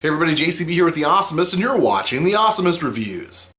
Hey everybody, JCB here with the Awesomist, and you're watching the Awesomist Reviews.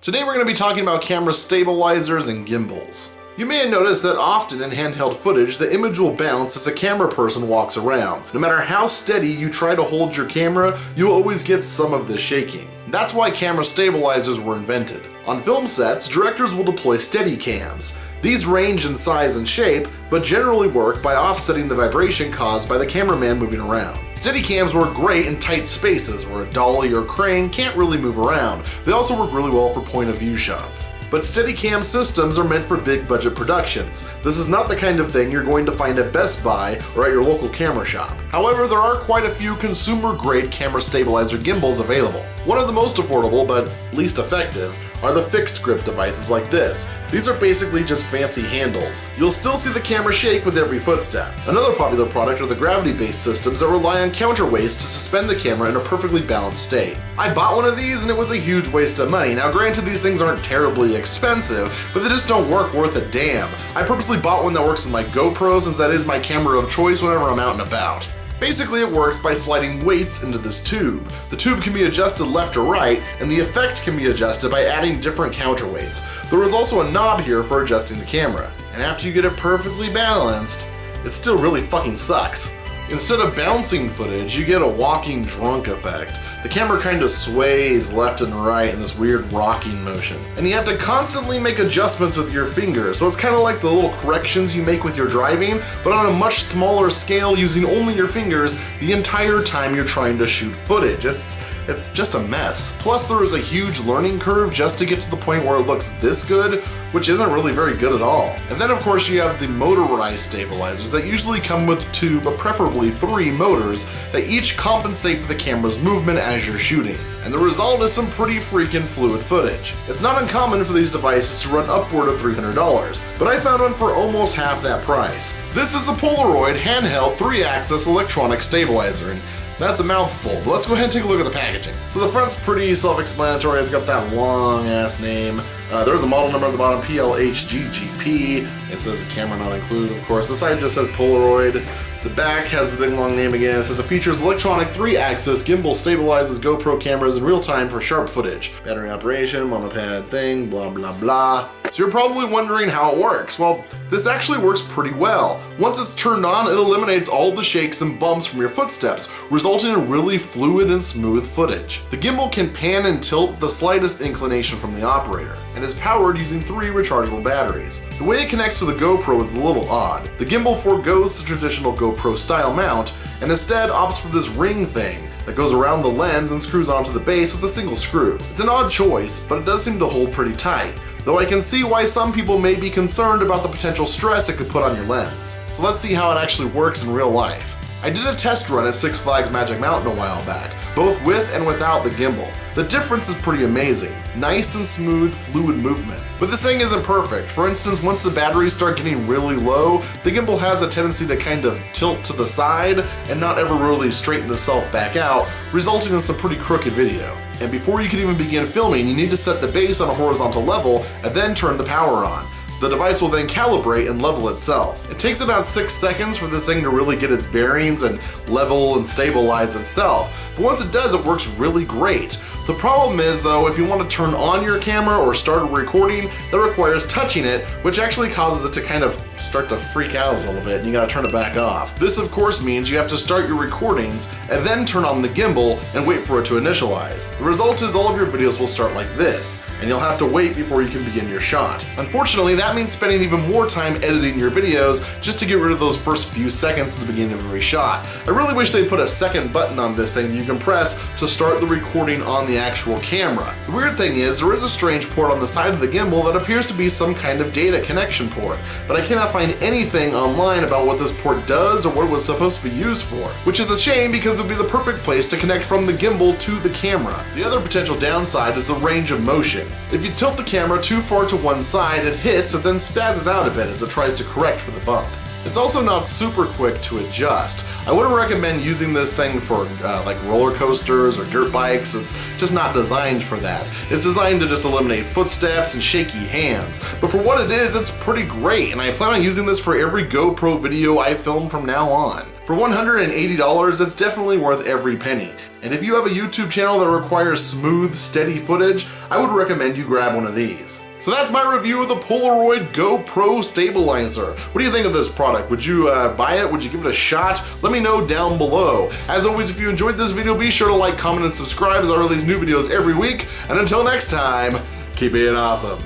Today we're going to be talking about camera stabilizers and gimbals. You may have noticed that often in handheld footage, the image will bounce as a camera person walks around. No matter how steady you try to hold your camera, you'll always get some of this shaking. That's why camera stabilizers were invented. On film sets, directors will deploy Steadicams. These range in size and shape, but generally work by offsetting the vibration caused by the cameraman moving around. Steadicams work great in tight spaces where a dolly or crane can't really move around. They also work really well for point of view shots. But Steadicam systems are meant for big budget productions. This is not the kind of thing you're going to find at Best Buy or at your local camera shop. However, there are quite a few consumer-grade camera stabilizer gimbals available. One of the most affordable, but least effective, are the fixed grip devices like this. These are basically just fancy handles. You'll still see the camera shake with every footstep. Another popular product are the gravity-based systems that rely on counterweights to suspend the camera in a perfectly balanced state. I bought one of these and it was a huge waste of money. Now granted, these things aren't terribly expensive, but they just don't work worth a damn. I purposely bought one that works with my GoPro since that is my camera of choice whenever I'm out and about. Basically, it works by sliding weights into this tube. The tube can be adjusted left or right, and the effect can be adjusted by adding different counterweights. There is also a knob here for adjusting the camera. And after you get it perfectly balanced, it still really fucking sucks. Instead of bouncing footage, you get a walking drunk effect. The camera kind of sways left and right in this weird rocking motion. And you have to constantly make adjustments with your fingers, so it's kind of like the little corrections you make with your driving, but on a much smaller scale using only your fingers the entire time you're trying to shoot footage. It's just a mess. Plus there is a huge learning curve just to get to the point where it looks this good, which isn't really very good at all. And then of course you have the motorized stabilizers that usually come with 2, but preferably 3 motors that each compensate for the camera's movement as you're shooting. And the result is some pretty freaking fluid footage. It's not uncommon for these devices to run upward of $300, but I found one for almost half that price. This is a Polaroid Handheld 3-axis electronic stabilizer, and that's a mouthful, but let's go ahead and take a look at the packaging. So the front's pretty self-explanatory. It's got that long-ass name. There's a model number at the bottom, PLHGGP. It says camera not included, of course. The side just says Polaroid. The back has the big long name again. It says it features electronic 3-axis gimbal stabilizes GoPro cameras in real time for sharp footage. Battery operation, monopad thing, blah blah blah. So you're probably wondering how it works. Well, this actually works pretty well. Once it's turned on, it eliminates all the shakes and bumps from your footsteps, resulting in really fluid and smooth footage. The gimbal can pan and tilt with the slightest inclination from the operator, and is powered using 3 rechargeable batteries. The way it connects to the GoPro is a little odd. The gimbal forgoes the traditional GoPro style mount, and instead opts for this ring thing that goes around the lens and screws onto the base with a single screw. It's an odd choice, but it does seem to hold pretty tight, though I can see why some people may be concerned about the potential stress it could put on your lens. So let's see how it actually works in real life. I did a test run at Six Flags Magic Mountain a while back, both with and without the gimbal. The difference is pretty amazing. Nice and smooth, fluid movement. But this thing isn't perfect. For instance, once the batteries start getting really low, the gimbal has a tendency to kind of tilt to the side and not ever really straighten itself back out, resulting in some pretty crooked video. And before you can even begin filming, you need to set the base on a horizontal level and then turn the power on. The device will then calibrate and level itself. It takes about 6 seconds for this thing to really get its bearings and level and stabilize itself. But once it does, it works really great. The problem is though, if you want to turn on your camera or start a recording, that requires touching it, which actually causes it to kind of start to freak out a little bit and you gotta turn it back off. This of course means you have to start your recordings and then turn on the gimbal and wait for it to initialize. The result is all of your videos will start like this, and you'll have to wait before you can begin your shot. Unfortunately, that means spending even more time editing your videos just to get rid of those first few seconds at the beginning of every shot. I really wish they put a second button on this thing that you can press to start the recording on the actual camera. The weird thing is, there is a strange port on the side of the gimbal that appears to be some kind of data connection port, but I cannot find anything online about what this port does or what it was supposed to be used for, which is a shame because it would be the perfect place to connect from the gimbal to the camera. The other potential downside is the range of motion. If you tilt the camera too far to one side, it hits and then spazzes out a bit as it tries to correct for the bump. It's also not super quick to adjust. I wouldn't recommend using this thing for like roller coasters or dirt bikes. It's just not designed for that. It's designed to just eliminate footsteps and shaky hands. But for what it is, it's pretty great, and I plan on using this for every GoPro video I film from now on. For $180, it's definitely worth every penny. And if you have a YouTube channel that requires smooth, steady footage, I would recommend you grab one of these. So that's my review of the Polaroid GoPro Stabilizer. What do you think of this product? Would you buy it? Would you give it a shot? Let me know down below. As always, if you enjoyed this video, be sure to like, comment, and subscribe as I release new videos every week. And until next time, keep being awesome.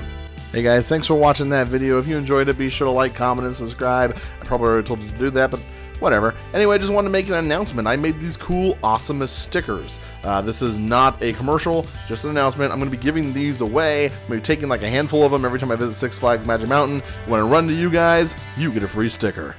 Hey guys, thanks for watching that video. If you enjoyed it, be sure to like, comment, and subscribe. I probably already told you to do that, but whatever. Anyway, I just wanted to make an announcement. I made these cool Awesomist stickers. This is not a commercial, just an announcement. I'm going to be giving these away. I'm going to be taking like a handful of them every time I visit Six Flags Magic Mountain. When I run to you guys, you get a free sticker.